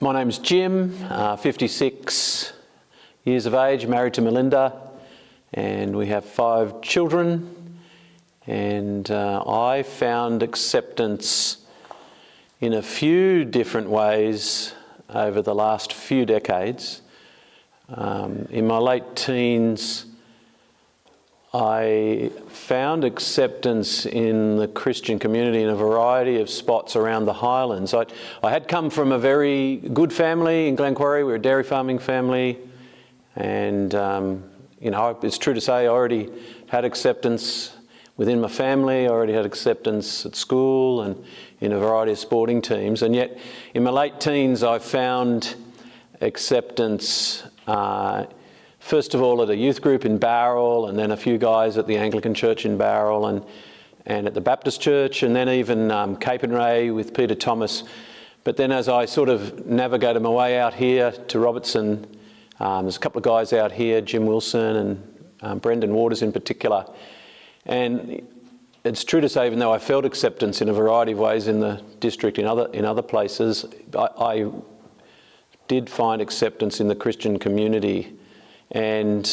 My name's Jim, 56 years of age, married to Melinda, and we have 5 children. And I found acceptance in a few different ways over the last few decades. In my late teens, I found acceptance in the Christian community in a variety of spots around the Highlands. I had come from a very good family in Glenquarry. We were a dairy farming family, and it's true to say I already had acceptance within my family. I already had acceptance at school and in a variety of sporting teams. And yet, in my late teens, I found acceptance first of all at a youth group in Bowral, and then a few guys at the Anglican church in Bowral and at the Baptist church, and then even Cape and Ray with Peter Thomas. But then as I sort of navigated my way out here to Robertson, there's a couple of guys out here, Jim Wilson and Brendan Waters in particular. And it's true to say, even though I felt acceptance in a variety of ways in the district, in other places, I did find acceptance in the Christian community. And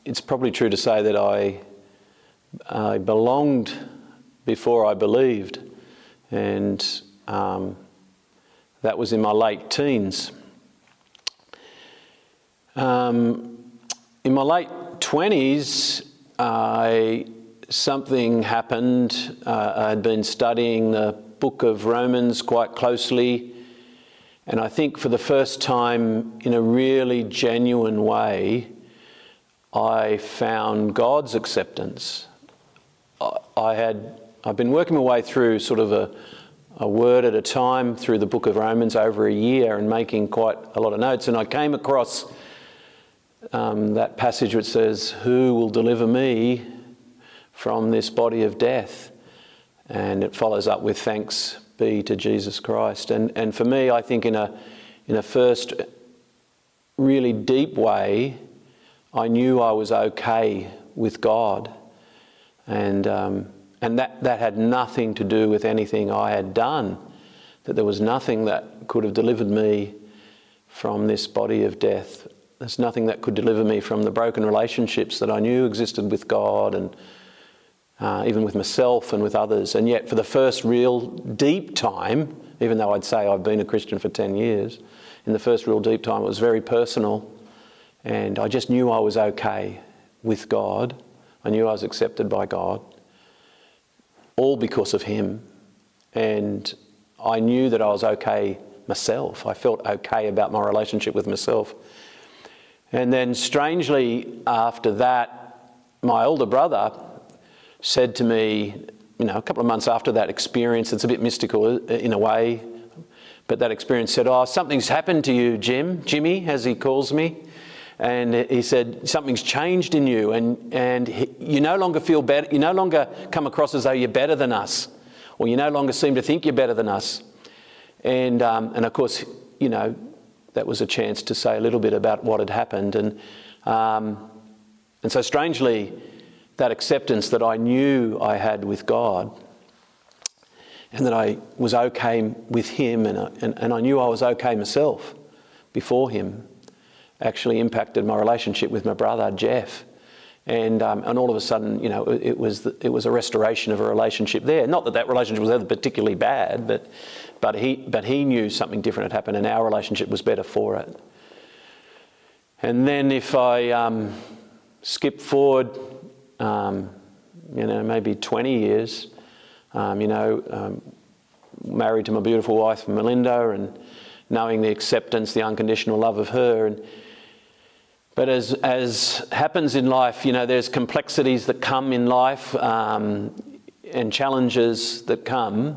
it's probably true to say that I belonged before I believed, and that was in my late teens. In my late 20s, something happened. I had been studying the book of Romans quite closely, and I think for the first time in a really genuine way, I found God's acceptance. I've been working my way through sort of a word at a time through the book of Romans over a year and making quite a lot of notes. And I came across that passage which says, "Who will deliver me from this body of death?" And it follows up with "Thanks be to Jesus Christ." And for me, I think in a first really deep way, I knew I was okay with God, and that had nothing to do with anything I had done. That there was nothing that could have delivered me from this body of death. There's nothing that could deliver me from the broken relationships that I knew existed with God and even with myself and with others. And yet for the first real deep time, even though I'd say I've been a Christian for 10 years, in the first real deep time it was very personal, and I just knew I was okay with God. I knew I was accepted by God, all because of Him. And I knew that I was okay myself. I felt okay about my relationship with myself. And then strangely after that, my older brother said to me, a couple of months after that experience, it's a bit mystical in a way, but that experience said, "Oh, something's happened to you, Jimmy, as he calls me." And he said, "Something's changed in you, and you no longer feel better, you no longer come across as though you're better than us, or you no longer seem to think you're better than us." And of course, that was a chance to say a little bit about what had happened. And so strangely, that acceptance that I knew I had with God, and that I was okay with Him, and I knew I was okay myself before Him, actually impacted my relationship with my brother Jeff. And all of a sudden, it was a restoration of a relationship there. Not that relationship was ever particularly bad, but he knew something different had happened, and our relationship was better for it. And then if I skip forward, maybe 20 years, married to my beautiful wife Melinda, and knowing the acceptance, the unconditional love of her. But as happens in life, there's complexities that come in life, and challenges that come.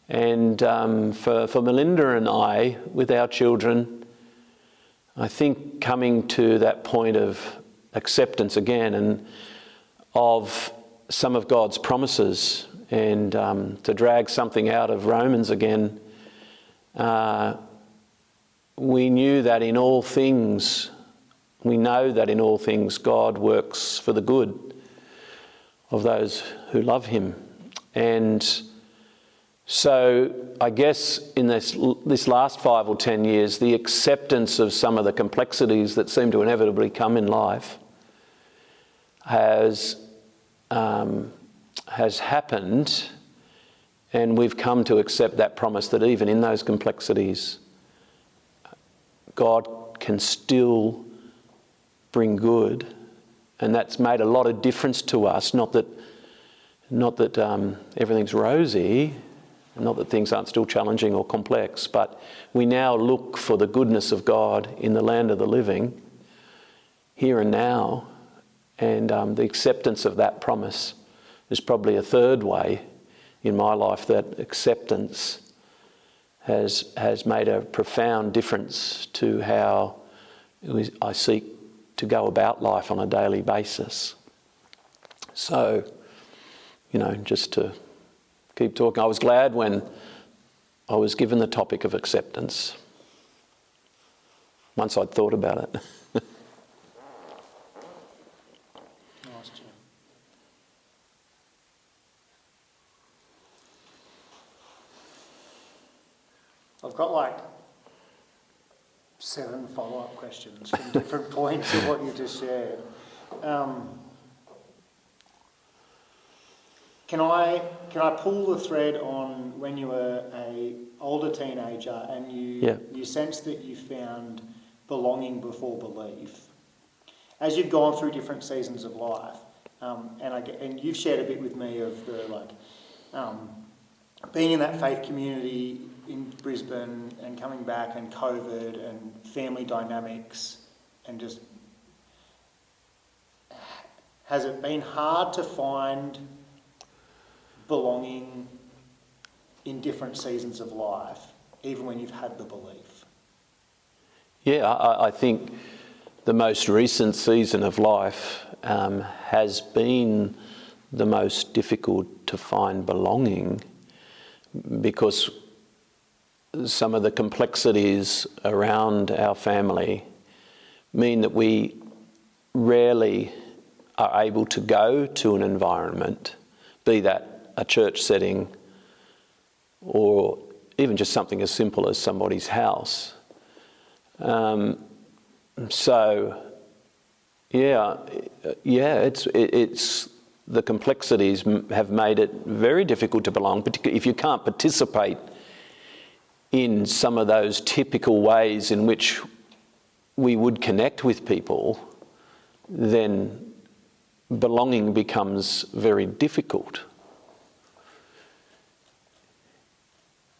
And for Melinda and I, with our children, I think coming to that point of acceptance again, and of some of God's promises, and to drag something out of Romans again, we know that in all things God works for the good of those who love Him. And So I guess in this last 5 or 10 years, the acceptance of some of the complexities that seem to inevitably come in life has happened, and we've come to accept that promise that even in those complexities, God can still bring good, and that's made a lot of difference to us. Not that everything's rosy, not that things aren't still challenging or complex, but we now look for the goodness of God in the land of the living, here and now, and the acceptance of that promise is probably a third way in my life that acceptance has made a profound difference to how I seek to go about life on a daily basis. So, just to keep talking, I was glad when I was given the topic of acceptance, once I'd thought about it. Nice, Jim. I've got like 7 follow-up questions from different points of what you just shared. Can I pull the thread on when you were an older teenager and you sensed that you found belonging before belief? As you've gone through different seasons of life, and you've shared a bit with me of the being in that faith community in Brisbane and coming back and COVID and family dynamics, and just has it been hard to find belonging in different seasons of life, even when you've had the belief? Yeah, I think the most recent season of life has been the most difficult to find belonging, because some of the complexities around our family mean that we rarely are able to go to an environment, be that a church setting or even just something as simple as somebody's house. It's the complexities have made it very difficult to belong, particularly if you can't participate in some of those typical ways in which we would connect with people. Then belonging becomes very difficult.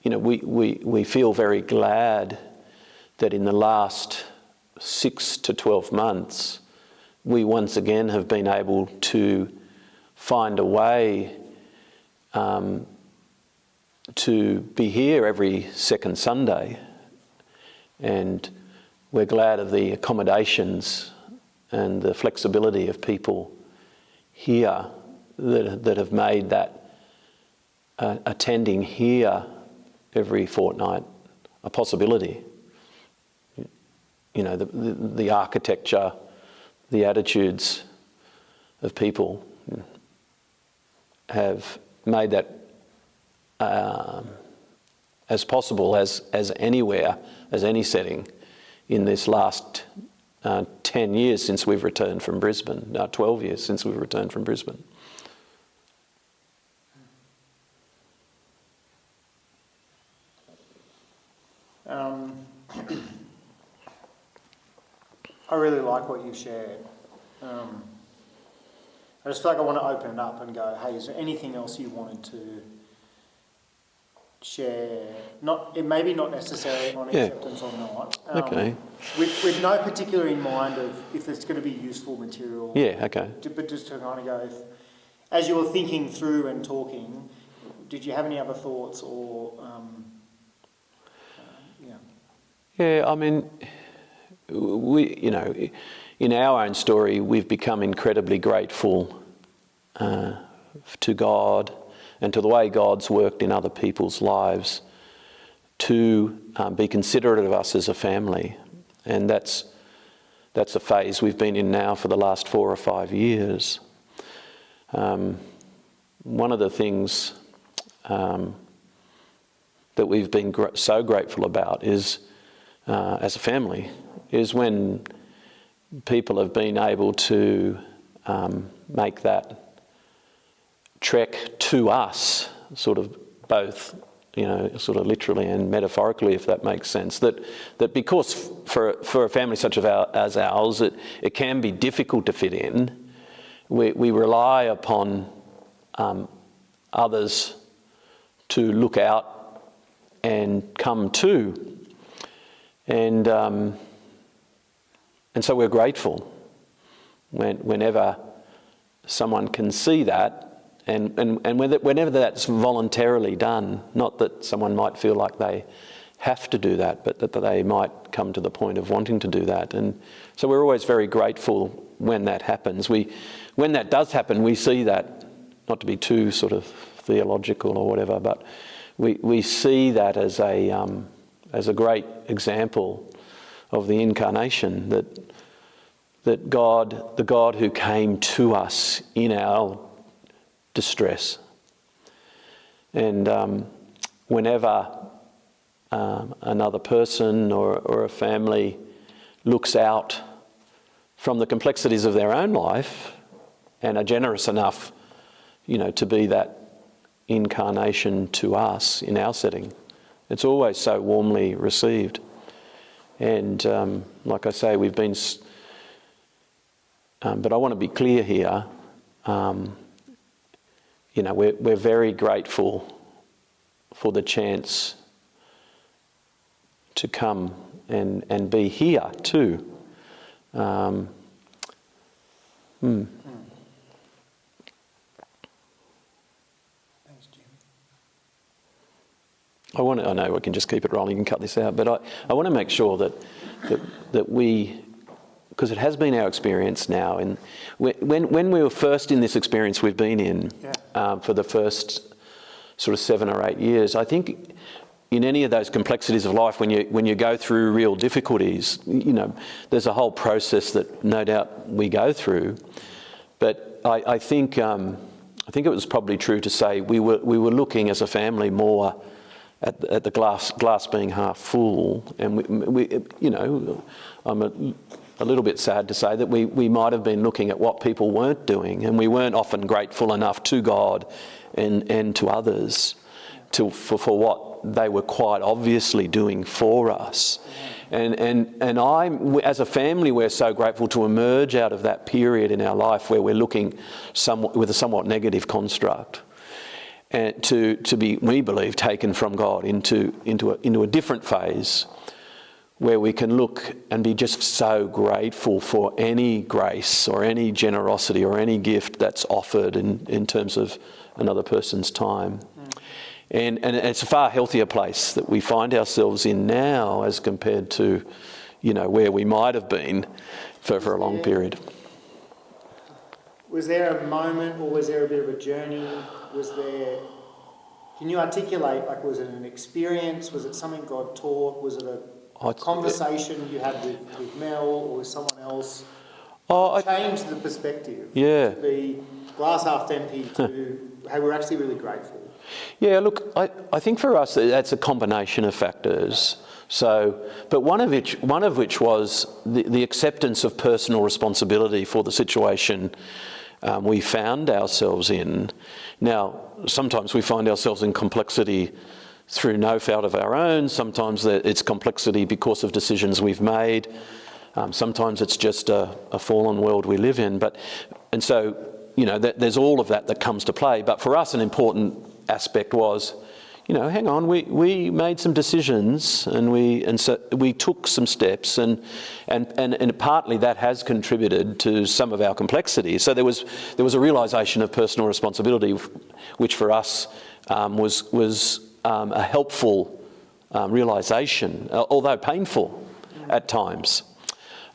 We feel very glad that in the last 6 to 12 months, we once again have been able to find a way to be here every second Sunday. And we're glad of the accommodations and the flexibility of people here that have made that attending here every fortnight a possibility. The architecture, the attitudes of people have made that as possible as anywhere, as any setting in this last 10 years since we've returned from Brisbane, 12 years since we've returned from Brisbane. I really like what you've shared. I just feel like I want to open it up and go, hey, is there anything else you wanted to share? Maybe not necessarily on acceptance or not. Okay. With no particular in mind of if it's going to be useful material. Yeah, okay. But just to kind of go, as you were thinking through and talking, did you have any other thoughts or... Yeah, I mean, in our own story, we've become incredibly grateful to God and to the way God's worked in other people's lives to be considerate of us as a family. And that's a phase we've been in now for the last 4 or 5 years. One of the things that we've been so grateful about is, as a family, is when people have been able to make that trek to us, sort of both, sort of literally and metaphorically, if that makes sense. That because for a family such as ours, it can be difficult to fit in. We rely upon others to look out and come to, and so we're grateful whenever someone can see that. And whenever that's voluntarily done, not that someone might feel like they have to do that, but that they might come to the point of wanting to do that. And so we're always very grateful when that happens. When that does happen, we see that, not to be too sort of theological or whatever, but we see that as a great example of the incarnation, that God, the God who came to us in our distress. And whenever another person or a family looks out from the complexities of their own life and are generous enough, to be that incarnation to us in our setting, it's always so warmly received. And like I say, we've been, but I want to be clear here, we're very grateful for the chance to come and be here too. Thanks, Jim. I know we can just keep it rolling and cut this out, but I want to make sure that we, because it has been our experience now, and when we were first in this experience we've been in for the first sort of 7 or 8 years, I think in any of those complexities of life, when you go through real difficulties, there's a whole process that no doubt we go through. But I think it was probably true to say we were looking as a family more at the glass being half full, and we I'm a little bit sad to say that we might have been looking at what people weren't doing, and we weren't often grateful enough to God and to others for what they were quite obviously doing for us. And as a family, we're so grateful to emerge out of that period in our life where we're looking with a somewhat negative construct, and to be, we believe, taken from God into a different phase where we can look and be just so grateful for any grace or any generosity or any gift that's offered in terms of another person's time. And it's a far healthier place that we find ourselves in now as compared to, where we might have been for a long period. Was there a moment, or was there a bit of a journey? Can you articulate, was it an experience? Was it something God taught? Was it a conversation you had with Mel or with someone else? Changed the perspective. Yeah. To be glass half empty to, hey, we're actually really grateful. Yeah, look, I think for us that's a combination of factors. So, but one of which was the acceptance of personal responsibility for the situation we found ourselves in. Now, sometimes we find ourselves in complexity through no fault of our own. Sometimes it's complexity because of decisions we've made. Sometimes it's just a fallen world we live in. And so, there's all of that comes to play. But for us, an important aspect was, hang on, we made some decisions and so we took some steps and partly that has contributed to some of our complexity. So there was a realisation of personal responsibility, which for us was a helpful realisation, although painful at times.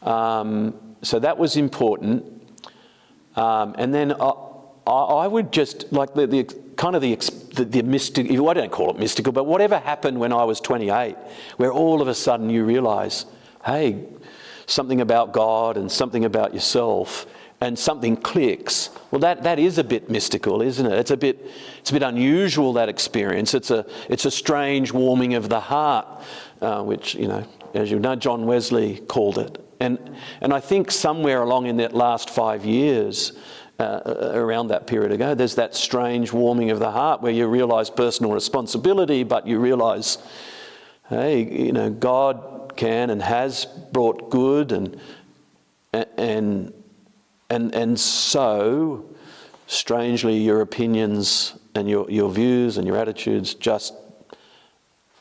So that was important. And then I would just like the mystical, I don't call it mystical, but whatever happened when I was 28, where all of a sudden you realise, hey, something about God and something about yourself and something clicks. Well, that is a bit mystical, isn't it? It's a bit unusual, that experience. It's a strange warming of the heart, which, as you know, John Wesley called it. And I think somewhere along in that last 5 years, around that period ago, there's that strange warming of the heart where you realise personal responsibility, but you realise, hey, God can and has brought good, and so, strangely, your opinions and your views and your attitudes just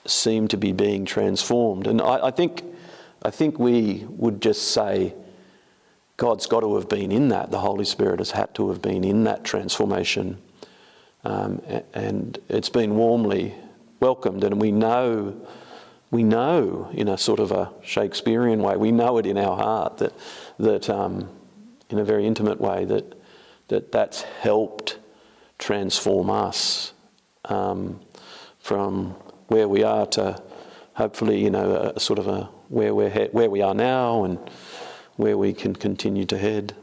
seem to be being transformed. And I think we would just say God's got to have been in that. The Holy Spirit has had to have been in that transformation. And it's been warmly welcomed. And we know in a sort of a Shakespearean way, we know it in our heart that in a very intimate way, that's helped transform us from where we are to hopefully, a sort of where we are now and where we can continue to head.